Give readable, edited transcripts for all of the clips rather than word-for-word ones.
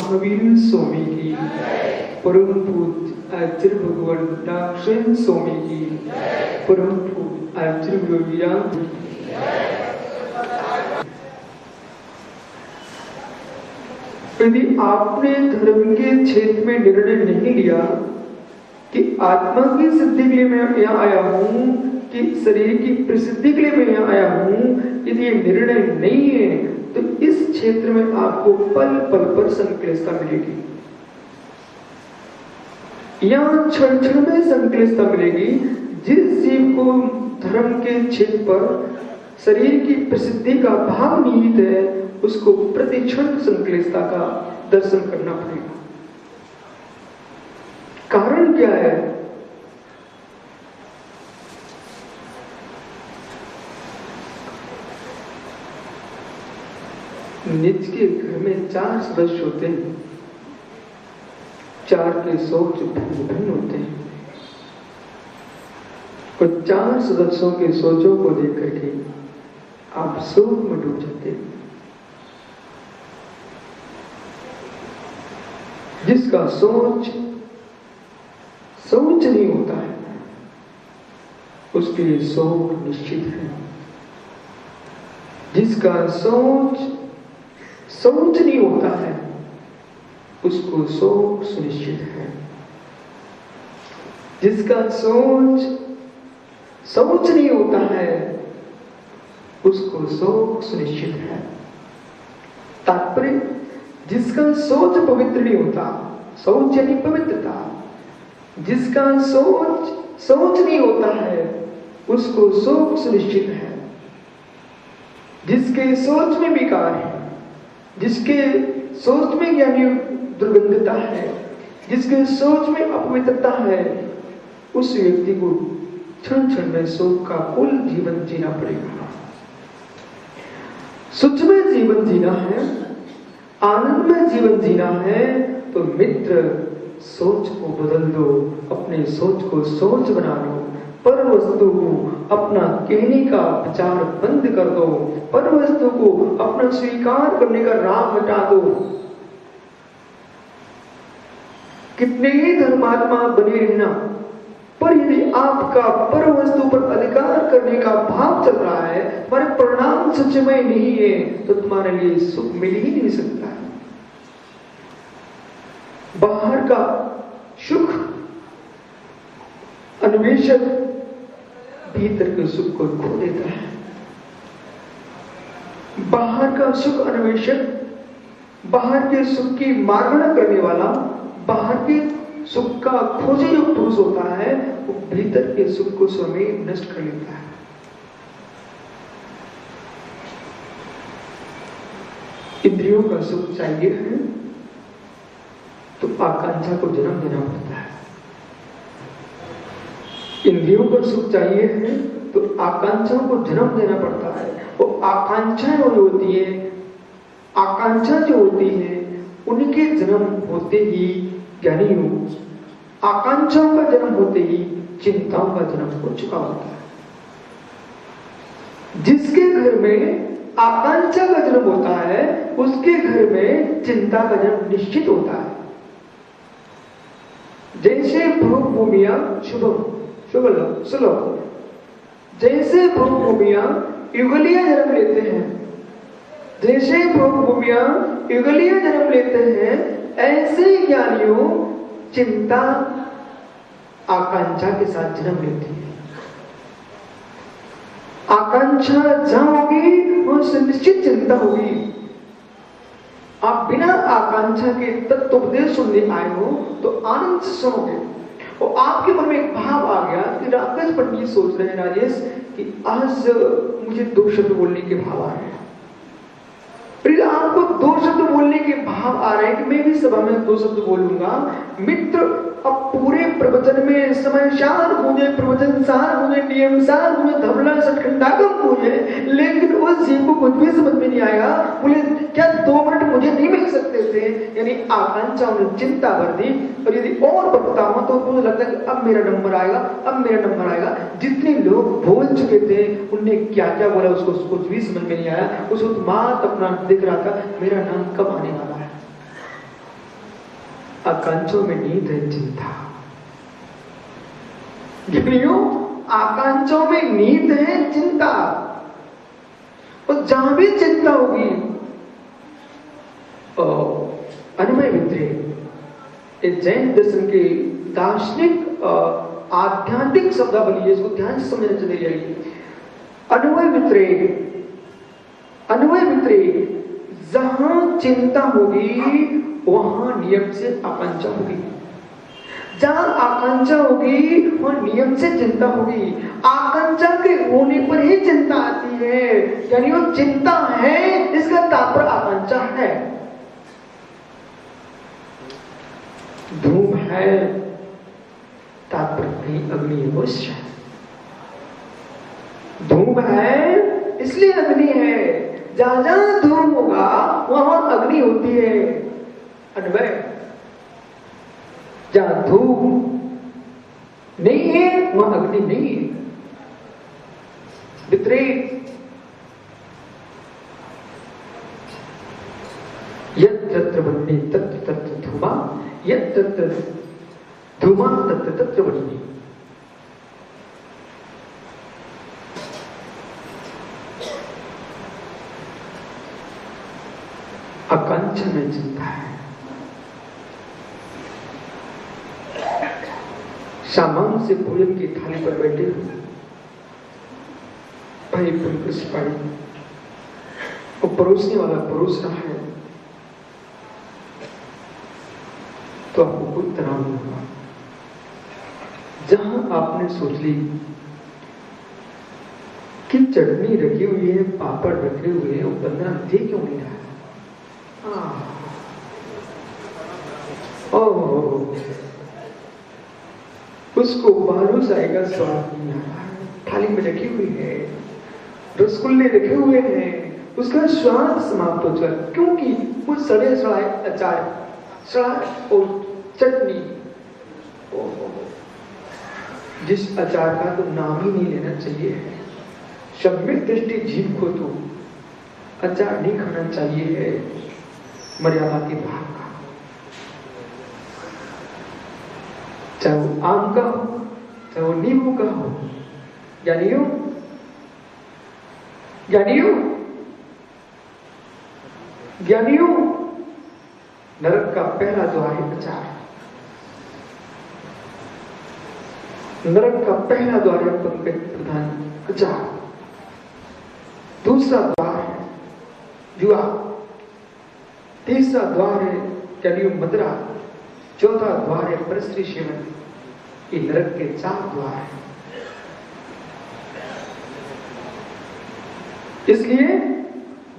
महावीर स्वामी की, परम पूज्य आचार्य भगवान दाक्षायणी स्वामी की, परम पूज्य आचार्य योगीराम। यदि आपने धर्म के क्षेत्र में निर्णय नहीं लिया कि आत्मा की सिद्धि के लिए मैं यहाँ आया हूँ कि शरीर की प्रसिद्धि के लिए मैं यहाँ आया हूँ, यदि ये निर्णय नहीं है तो इस क्षेत्र में आपको पल पल पर संक्लिष्टता मिलेगी। यहाँ क्षण क्षण में संक्लिष्टता मिलेगी। जिस जीव को धर्म के क्षेत्र पर शरीर की प्रसिद्धि का भाव निहित है, उसको प्रतिक्षण संक्लिष्टता का दर्शन करना पड़ेगा। कारण क्या है? निज के घर में 4 सदस्य होते हैं, 4 के सोच भिन्न भिन्न होते हैं और 4 सदस्यों के सोचों को देख करके आप शोक में डूब जाते हैं। जिसका सोच नहीं होता है उसके लिए शोक निश्चित है। जिसका सोच नहीं होता है उसको शोक सुनिश्चित है। जिसका सोच नहीं होता है उसको शोक सुनिश्चित है। तात्पर्य, जिसका सोच पवित्र नहीं होता, सोच यानी पवित्रता, जिसका सोच नहीं होता है उसको शोक सुनिश्चित है। जिसके सोच में विकार है, जिसके सोच में यानी दुर्गंधता है, जिसके सोच में अपवित्रता है, उस व्यक्ति को क्षण क्षण में शोक का कुल जीवन जीना पड़ेगा। सुख में जीवन जीना है, आनंद में जीवन जीना है तो मित्र सोच को बदल दो, अपने सोच को सोच बना लो, पर वस्तु को अपना कहने का विचार बंद कर दो, पर वस्तु को अपना स्वीकार करने का राह हटा दो। कितने ही धर्मात्मा बने रहना, पर यदि आपका पर वस्तु पर अधिकार करने का भाव चल रहा है, तुम्हारे परिणाम सच्चमय नहीं है, तो तुम्हारे लिए सुख मिल ही नहीं सकता है। बाहर का सुख अन्वेषक भीतर के सुख को खो देता है। बाहर का सुख अन्वेषक, बाहर के सुख की मार्गना करने वाला, बाहर के सुख का खोजी जो पुरुष होता है, वो भीतर के सुख को स्वयं नष्ट कर लेता है। इंद्रियों का सुख चाहिए है तो आकांक्षा को जन्म देना पड़ता है। इंद्रियों का सुख चाहिए है तो आकांक्षाओं को जन्म देना पड़ता है। वो आकांक्षाएं होती है, आकांक्षा जो होती है उनके जन्म होते ही ज्ञानियों, आकांक्षाओं का जन्म होते ही चिंताओं का जन्म हो चुका होता है। जिसके घर में आकांक्षा का जन्म होता है उसके घर में चिंता का जन्म निश्चित होता है। जैसे भूमिया सुलभ, जैसे भूमिया युगलिया जन्म लेते हैं, जैसे भूमिया युगलिया जन्म लेते हैं, ऐसे ज्ञानियों चिंता आकांक्षा के साथ जन्म लेती है। आकांक्षा जहां होगी वहां सुनिश्चित चिंता होगी। आप बिना आकांक्षा के तत्वोपदेश सुनने आए हो तो आनंद से सुनोगे और आपके मन में एक भाव आ गया कि राकेश पंडित सोच रहे हैं राजेश कि आज मुझे 2 शब्द बोलने के भाव आ रहे हैं। फिर आपको 2 शब्द बोलने के भाव आ रहे हैं कि मैं भी सभा में 2 शब्द बोलूंगा। मित्र अब पूरे प्रवचन में समय सार मुझे, प्रवचन सार मुझे, नियम सार मुझे, धवला सटखंडागम मुझे, लेकिन उस जीव को कुछ भी समझ में नहीं आएगा। बोले क्या 2 मिनट मुझे नहीं मिल सकते थे? यानी आकांक्षा उन्हें चिंता भर दी। और यदि और बता हूं तो मुझे लगता है कि अब मेरा नंबर आएगा, अब मेरा नंबर आएगा। जितने लोग बोल चुके थे उनने क्या क्या बोला उसको कुछ भी समझ में नहीं आया। उस वक्त मात अपना दिख रहा था मेरा नाम कब आने वाला है। आकांक्षों में नींद है चिंता। ज्ञानियों आकांक्षों में नींद है चिंता। और जहां भी चिंता होगी अन्वय विद्रेह, जैन दर्शन के दार्शनिक आध्यात्मिक शब्दावली है, इसको ध्यान से समझना चले जाइए। अन्वय विद्रेह, अन्वय विद्रेह, जहां चिंता होगी वहां नियम से आकांक्षा होगी, जहां आकांक्षा होगी वहां नियम से चिंता होगी। आकांक्षा के होने पर ही चिंता आती है, यानी वो चिंता है इसका तात्पर्य आकांक्षा है। धूम है तात्पर्य नहीं अग्नि अवश्य है। धूम है इसलिए अग्नि है। जहां जहां धूम होगा वहां अग्नि होती है। अन्वय, जहां धूम नहीं है वहां अग्नि नहीं है। वितरेक, यत्र वन्नी तत्र तत्र धूमा, यत्र धूमा तत्र तत्र वन्नी। आकांक्षा में चिंता है। सामान से भोजन की थाली पर बैठे भाई बिल्कुल सिपाही और परोसने वाला परोस रहा है तो आपको कोई तनाव नहीं होगा। जहां आपने सोच ली कि चटनी रखी हुई है, पापड़ रखे हुए हैं, वो बंदा दे क्यों नहीं रहा है? उसको बालूशाही का स्वाद नहीं आ रहा है। थाली में रखी हुई है, रसगुल्ले रखे हुए हैं, उसका स्वाद समाप्त हो चुका क्योंकि वो सड़े सड़ाए अचार, सड़ा और चटनी, जिस अचार का तो नाम ही नहीं लेना चाहिए। शब्द दृष्टि जीव को तो अचार नहीं खाना चाहिए है, मर्यादा के बाहर का। चाहे वो आम का हो, चाहे वो नींबू का हो। ज्ञानियों, ज्ञानियों, ज्ञानियों, नरक का पहला द्वार है अचार। नरक का पहला द्वार है पंकज प्रधान अचार। दूसरा द्वार है जुआ, तीसरा द्वार है ज्ञानियों मदरा, चौथा द्वार है परस्त्री सेवन। ये नरक के 4 द्वार हैं। इसलिए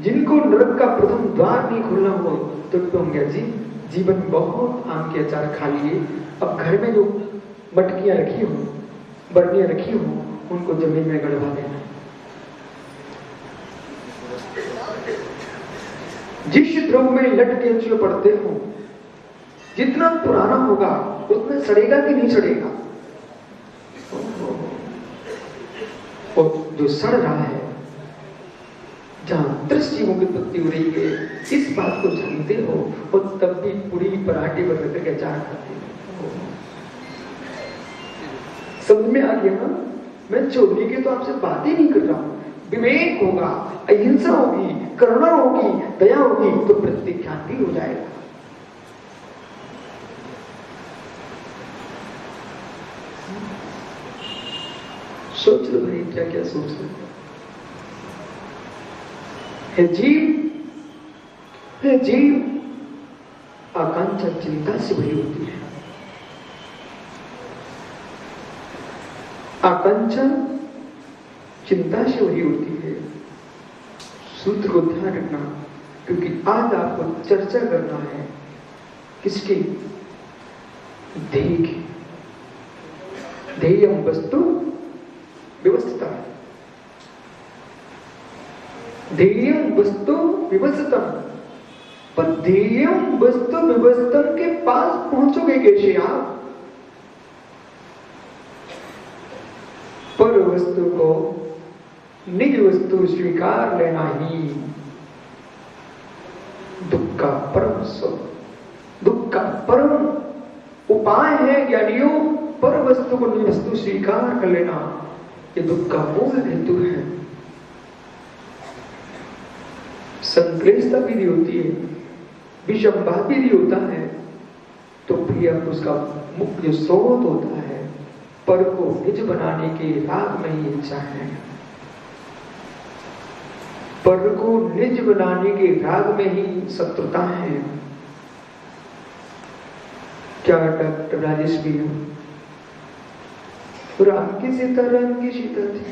जिनको नरक का प्रथम द्वार नहीं खोलना हो तो होंगे जी जीवन में बहुत आम के अचार खा लिए, अब घर में जो मटकियां रखी हो, बर्नियां रखी हो, उनको जमीन में गड़वा देना। जिस ध्रुव में लटके अंचल पड़ते हो, जितना पुराना होगा उतना सड़ेगा कि नहीं सड़ेगा? और जो सड़ रहा है, जहां 10 जीवों की उत्पत्ति हो रही है, इस बात को जानते हो और तब भी पूरी पराठे पर रख के अचार खाते हो। समझ में आ गया? मैं चोरी की तो आपसे बात ही नहीं कर रहा हूं। विवेक होगा, अहिंसा होगी, करुणा होगी, दया होगी तो प्रत्येक ज्ञान भी हो जाएगा। सोच लो भाई, क्या क्या सोच लो। है जीव आकांक्षा चिंता से भरी होती है। आकांक्षा चिंता से भरी होती है। सूत्र को ध्यान रखना, क्योंकि आज आपको चर्चा करना है किसकी? ध्येय की। ध्येयम वस्तु व्यवस्थिता, ध्येयम वस्तु विवस्थितम। पर ध्येयम वस्तु विवस्थितम के पास पहुंचोगे कैसे आप? पर वस्तु को निज वस्तु स्वीकार लेना ही दुख का परम सुख, दुख का परम उपाय है ज्ञानियों। पर वस्तु को निज वस्तु स्वीकार कर लेना ये दुख का मूल हेतु है। संक्लेशता भी होती है, विषमभाव भी होता है, तो भी अब उसका मुख्य स्रोत होता है पर को निज बनाने के राग में ही इच्छा है। पर को निज बनाने के राग में ही शत्रुता है। क्या डॉक्टर राजेश भी हो? राम की सीता, राम की सीता थी।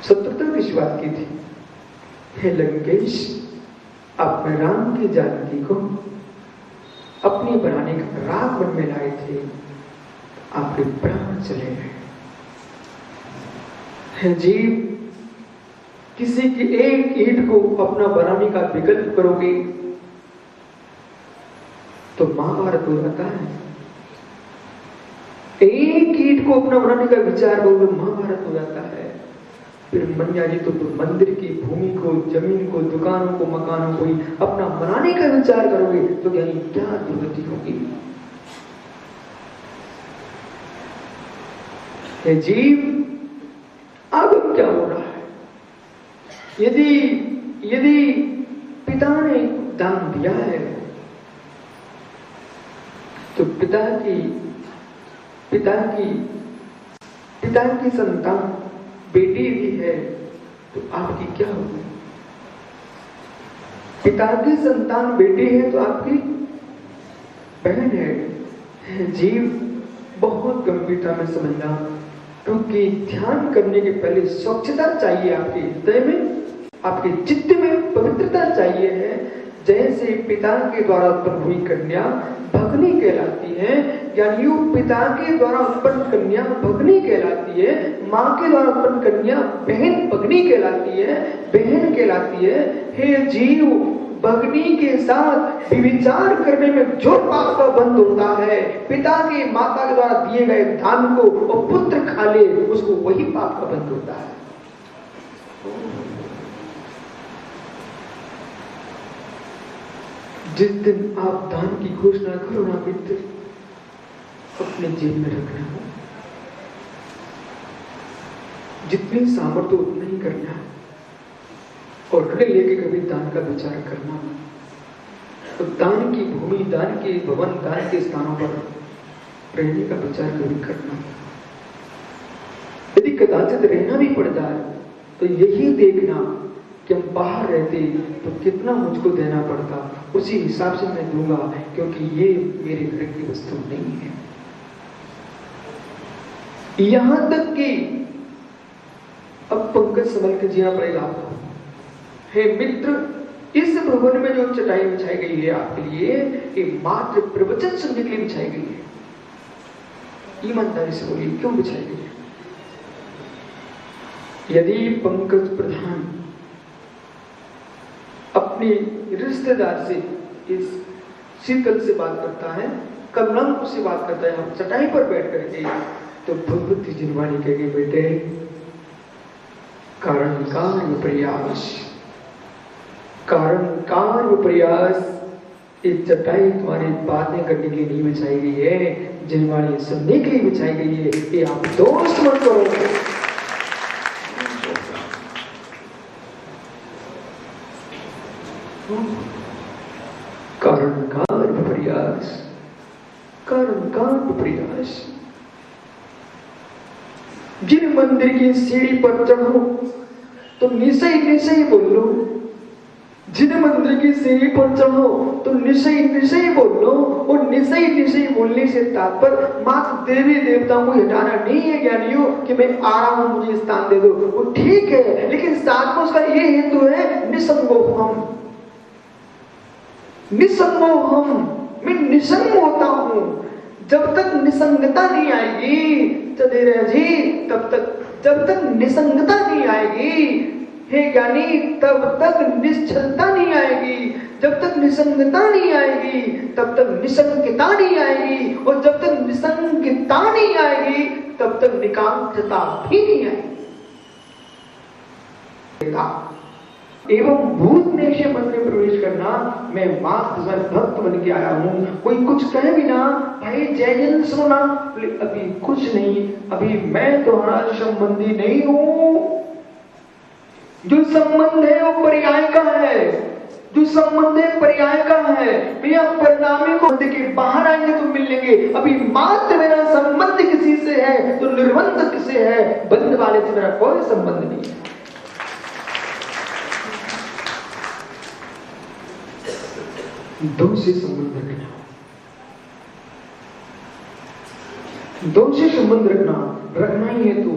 शत्रुता किस बात की थी? हे लंकेश, आपने राम की जानकी को अपनी बनाने का राग मन में लाए थे, आपके प्राण चले गए। है जीव, किसी की एक ईंट को अपना बनाने का विकल्प करोगे तो महाभारत हो जाता है। एक ईंट को अपना बनाने का विचार करोगे महाभारत हो जाता है। फिर मनिया जी तो मंदिर की भूमि को, जमीन को, दुकानों को, मकानों को ही अपना बनाने का विचार करोगे तो क्या दुर्गति होगी? हे जीव, अब क्या हो रहा है? यदि पिता ने दान दिया है तो पिता की संतान बेटी भी है तो आपकी क्या होगी? पिता की संतान बेटी है तो आपकी बहन है। जीव, बहुत गंभीरता में समझना, क्योंकि ध्यान करने के पहले स्वच्छता चाहिए आपके हृदय में, आपके चित्त में पवित्रता चाहिए है। जैसे पिता के द्वारा उत्पन्न हुई कन्या भगनी कहलाती है, यानी पिता के द्वारा उत्पन्न कन्या भगनी कहलाती है, माँ के द्वारा उत्पन्न कन्या बहन भगनी कहलाती है, बहन कहलाती है। हे जीव, भगनी के साथ विचार करने में जो पाप का बंध होता है, पिता के माता के द्वारा दिए गए दान को और पुत्र खा ले, उसको वही पाप का बंध होता है। जिस दिन आप दान की घोषणा करो ना मित्र, अपने जेब में रखना, जितनी सामर्थ्य उतना ही करना, और ऋण लेके कभी दान का विचार करना। तो दान की भूमि, दान के भवन, दान के स्थानों पर रहने का विचार कभी करना। यदि कदाचित रहना भी पड़ता है तो यही देखना कि हम बाहर रहते तो कितना मुझको देना पड़ता, उसी हिसाब से मैं दूंगा, क्योंकि ये मेरे घर की वस्तु नहीं है। यहां तक कि अब पंकज संभल के जीना पड़ेगा आपको। हे मित्र, इस भवन में जो चटाई बिछाई गई है आपके लिए, ये मात्र प्रवचन सुनने के लिए बिछाई गई है। ईमानदारी से बोलिए, क्यों बिछाई गई है? यदि पंकज प्रधान अपने रिश्तेदार से, इस शीतल से बात करता है, कमलंक से बात करता है, हम चटाई पर बैठ करके, तो भगवती जिनवाणी कहेगी, बेटे कारण कार्य प्रयास, कारण कार्य प्रयास, ये चटाई तुम्हारी बातें करने के लिए नहीं बिछाई गई है, जिनवाणी सुनने के लिए बिछाई गई है। ये आप दोस्त मत करो। कारण कार्य प्रयास, कारण कार्य प्रयास। जिन मंदिर की सीढ़ी पर चढ़ो तो निश्चय निश्चय बोल लो, जिन मंदिर की सीढ़ी पर चढ़ो तो निश्चय निश्चय बोल लो। और निश्चय निश्चय बोलने से तात्पर्य मात्र देवी देवताओं को हटाना नहीं है ज्ञानियों कि मैं आ रहा हूं, मुझे स्थान दे दो, वो ठीक है, लेकिन साथ में उसका ये हेतु है निसंगोहम, निसंगोहम, मैं निसंग होता हूं। जब तक निसंगता नहीं आएगी चंदेरा जी, तब तक, जब तक निसंगता नहीं आएगी हे ज्ञानी, तब तक निश्चलता नहीं आएगी। जब तक निसंगता नहीं आएगी तब तक निसंगता नहीं आएगी, और जब तक निसंगता नहीं आएगी तब तक निकांक्षता भी नहीं आएगी। एवं भूत ने से मन में प्रवेश करना, मैं मात्र भक्त बन के आया हूं। कोई कुछ कहे भी ना, भाई जय जन सुना, अभी कुछ नहीं, अभी मैं तुम्हारा संबंधी नहीं हूं। जो संबंध है वो पर्याय का है, जो संबंध है पर्याय का है। भैया परिणामी को देखिए, बाहर आएंगे तो मिल लेंगे, अभी मात्र मेरा संबंध किसी से है तो निर्बंध किसे है, बंध वाले से मेरा कोई संबंध नहीं है। दो से संबंध रखना, दो से संबंध रखना ही है। तो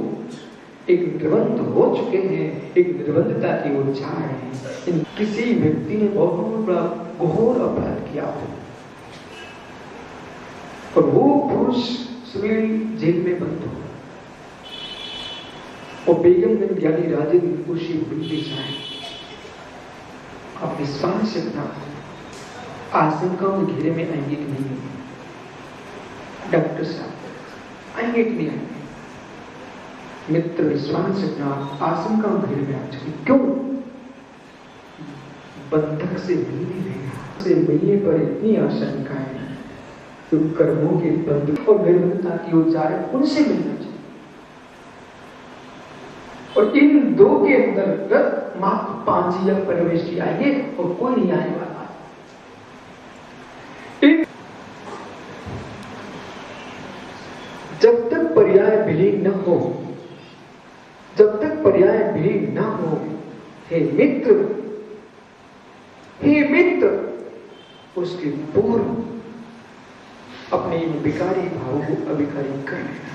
एक निर्बंध हो चुके हैं, एक निर्बंधता की ओर जा रहे हैं। किसी व्यक्ति ने बहुत बड़ा घोर अपराध किया हो और वो पुरुष सिविल जेल में बंद हो, और बेगम ज्ञानी राजेंद्र उसी मिलते जाए। आप विश्वास रखना, आशंकाओं के घेरे में आएंगे कि नहीं, डॉक्टर साहब आएंगे कि नहीं आएंगे, मित्र विश्वास रखना, आशंका घेरे में आ चुकी। क्यों? बंधक से मिलने रहेगा, से मिलने पर इतनी आशंका है तो कर्मों के बंधक और निर्बंधता की ओर जा रहे, उनसे मिलना चाहिए। और इन दो के अंतर्गत मात्र 5 ही प्रवेश किया आएंगे और कोई नहीं आने वाला। जब तक पर्याय विलीन न हो, जब तक पर्याय विलीन न हो, हे मित्र, हे मित्र, उसके पूर्व अपने विकारी भाव को अविकारी कर लेना।